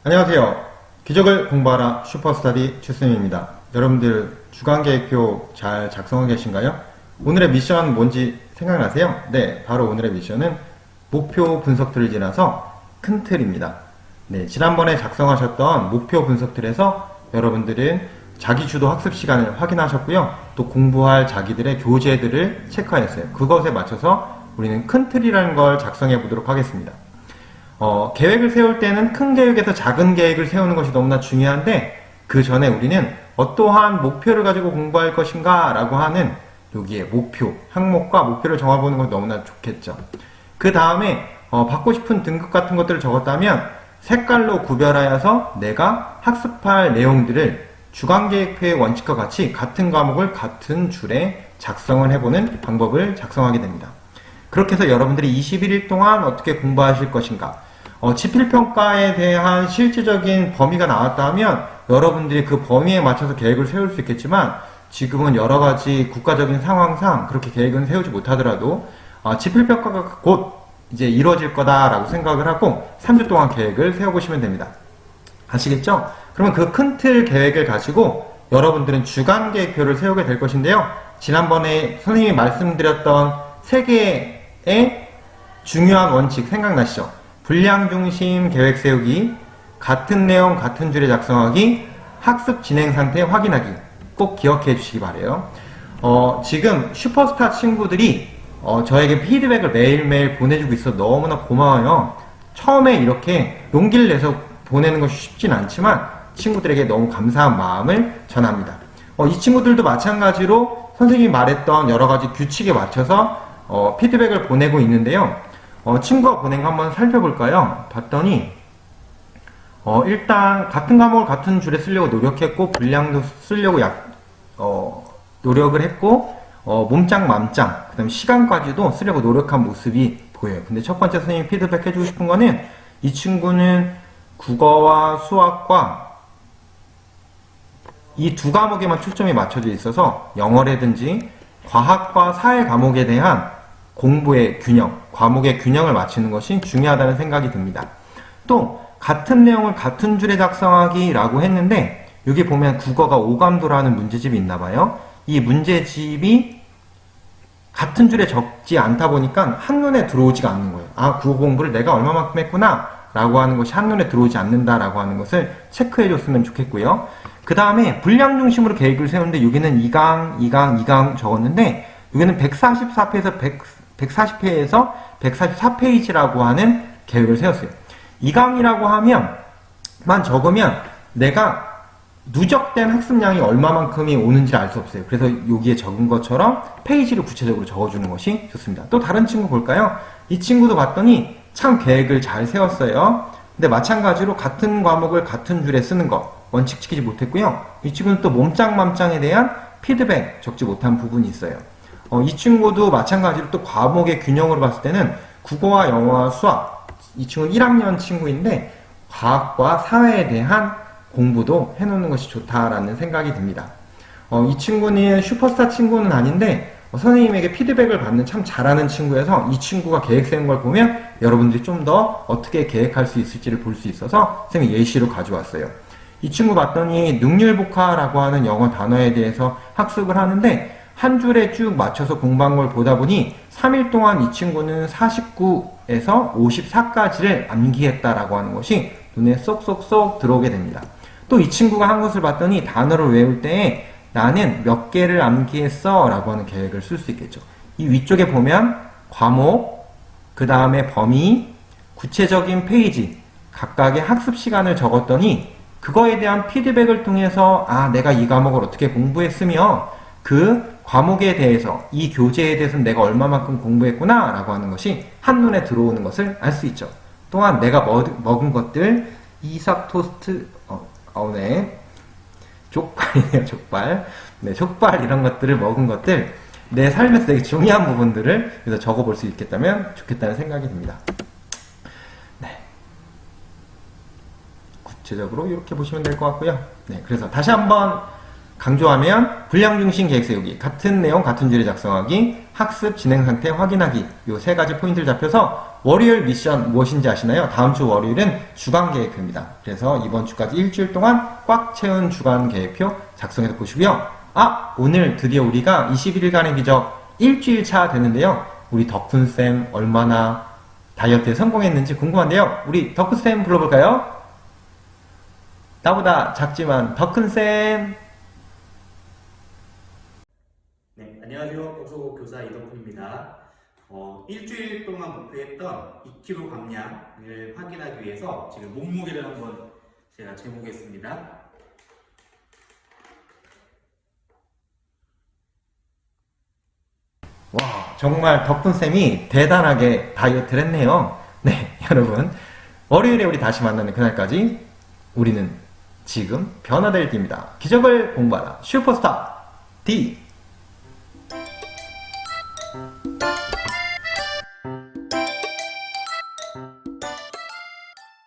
안녕하세요. 기적을 공부하라 슈퍼스터디 최쌤입니다. 여러분들 주간계획표 잘 작성하고 계신가요? 오늘의 미션 뭔지 생각나세요? 네, 바로 오늘의 미션은 목표 분석틀을 지나서 큰 틀입니다. 네, 지난번에 작성하셨던 목표 분석틀에서 여러분들은 자기주도 학습 시간을 확인하셨고요. 또 공부할 자기들의 교재들을 체크하였어요. 그것에 맞춰서 우리는 큰 틀이라는 걸 작성해 보도록 하겠습니다. 계획을 세울 때는 큰 계획에서 작은 계획을 세우는 것이 너무나 중요한데, 그 전에 우리는 어떠한 목표를 가지고 공부할 것인가 라고 하는 여기에 목표, 항목과 목표를 정해보는 건 너무나 좋겠죠. 그 다음에 받고 싶은 등급 같은 것들을 적었다면 색깔로 구별하여서 내가 학습할 내용들을 주간계획표의 원칙과 같이 같은 과목을 같은 줄에 작성을 해보는 방법을 작성하게 됩니다. 그렇게 해서 여러분들이 21일 동안 어떻게 공부하실 것인가, 지필평가에 대한 실질적인 범위가 나왔다면 여러분들이 그 범위에 맞춰서 계획을 세울 수 있겠지만, 지금은 여러가지 국가적인 상황상 그렇게 계획은 세우지 못하더라도 지필평가가 곧 이제 이루어질 거다라고 생각을 하고 3주 동안 계획을 세워보시면 됩니다. 아시겠죠? 그러면 그 큰 틀 계획을 가지고 여러분들은 주간계획표를 세우게 될 것인데요. 지난번에 선생님이 말씀드렸던 3개의 중요한 원칙 생각나시죠? 분량 중심 계획 세우기, 같은 내용 같은 줄에 작성하기, 학습 진행 상태 확인하기. 꼭 기억해 주시기 바래요. 지금 슈퍼스타 친구들이 저에게 피드백을 매일매일 보내주고 있어 너무나 고마워요. 처음에 이렇게 용기를 내서 보내는 것이 쉽진 않지만 친구들에게 너무 감사한 마음을 전합니다. 이 친구들도 마찬가지로 선생님이 말했던 여러가지 규칙에 맞춰서 피드백을 보내고 있는데요. 친구가 보낸 거 한번 살펴볼까요? 봤더니 일단 같은 과목을 같은 줄에 쓰려고 노력했고, 분량도 쓰려고 노력을 했고, 몸짱 맘짱, 그 다음에 시간까지도 쓰려고 노력한 모습이 보여요. 근데 첫 번째 선생님이 피드백 해주고 싶은 거는, 이 친구는 국어와 수학과 이 두 과목에만 초점이 맞춰져 있어서 영어라든지 과학과 사회 과목에 대한 공부의 균형, 과목의 균형을 맞추는 것이 중요하다는 생각이 듭니다. 또 같은 내용을 같은 줄에 작성하기라고 했는데, 여기 보면 국어가 오감도라는 문제집이 있나봐요. 이 문제집이 같은 줄에 적지 않다 보니까 한눈에 들어오지가 않는 거예요. 아, 국어 공부를 내가 얼마만큼 했구나 라고 하는 것이 한눈에 들어오지 않는다라고 하는 것을 체크해 줬으면 좋겠고요. 그 다음에 분량 중심으로 계획을 세우는데, 여기는 2강 적었는데, 여기는 144페이지에서 144페이지라고 하는 계획을 세웠어요. 2강이라고 하면만 적으면 내가 누적된 학습량이 얼마만큼이 오는지 알 수 없어요. 그래서 여기에 적은 것처럼 페이지를 구체적으로 적어주는 것이 좋습니다. 또 다른 친구 볼까요? 이 친구도 봤더니 참 계획을 잘 세웠어요. 근데 마찬가지로 같은 과목을 같은 줄에 쓰는 것 원칙 지키지 못했고요. 이 친구는 또 몸짱맘짱에 대한 피드백 적지 못한 부분이 있어요. 이 친구도 마찬가지로 또 과목의 균형으로 봤을 때는 국어와 영어와 수학, 이 친구는 1학년 친구인데 과학과 사회에 대한 공부도 해놓는 것이 좋다라는 생각이 듭니다. 이 친구는 슈퍼스타 친구는 아닌데 선생님에게 피드백을 받는 참 잘하는 친구여서, 이 친구가 계획 세운 걸 보면 여러분들이 좀 더 어떻게 계획할 수 있을지를 볼 수 있어서 선생님이 예시로 가져왔어요. 이 친구 봤더니 능률복화라고 하는 영어 단어에 대해서 학습을 하는데, 한 줄에 쭉 맞춰서 공부한 걸 보다 보니 3일 동안 이 친구는 49에서 54까지를 암기했다라고 하는 것이 눈에 쏙쏙쏙 들어오게 됩니다. 또 이 친구가 한 것을 봤더니 단어를 외울 때 나는 몇 개를 암기했어 라고 하는 계획을 쓸 수 있겠죠. 이 위쪽에 보면 과목, 그 다음에 범위, 구체적인 페이지, 각각의 학습 시간을 적었더니 그거에 대한 피드백을 통해서 내가 이 과목을 어떻게 공부했으며 그 과목에 대해서, 이 교재에 대해서는 내가 얼마만큼 공부했구나 라고 하는 것이 한눈에 들어오는 것을 알 수 있죠. 또한 내가 먹은 것들, 이삭 토스트, 네, 족발이네요, 족발. 네, 족발 이런 것들을 먹은 것들, 내 삶에서 되게 중요한 부분들을 그래서 적어볼 수 있겠다면 좋겠다는 생각이 듭니다. 네. 구체적으로 이렇게 보시면 될 것 같고요. 네, 그래서 다시 한번 강조하면 분량 중심 계획 세우기, 같은 내용 같은 줄에 작성하기, 학습 진행 상태 확인하기, 요 3가지 포인트를 잡혀서 월요일 미션 무엇인지 아시나요? 다음 주 월요일은 주간 계획표입니다. 그래서 이번 주까지 일주일 동안 꽉 채운 주간 계획표 작성해서 보시고요. 오늘 드디어 우리가 21일간의 기적 일주일 차 되는데요. 우리 덕훈쌤 얼마나 다이어트에 성공했는지 궁금한데요. 우리 덕훈쌤 불러볼까요? 나보다 작지만 덕훈쌤. 네, 안녕하세요. 독서고 교사 이덕훈입니다. 일주일 동안 목표했던 2kg 감량을 확인하기 위해서 지금 몸무게를 한번 제가 재보겠습니다. 와, 정말 덕훈쌤이 대단하게 다이어트를 했네요. 네, 여러분. 월요일에 우리 다시 만나는 그날까지 우리는 지금 변화될 때입니다. 기적을 공부하라. 슈퍼스타 D.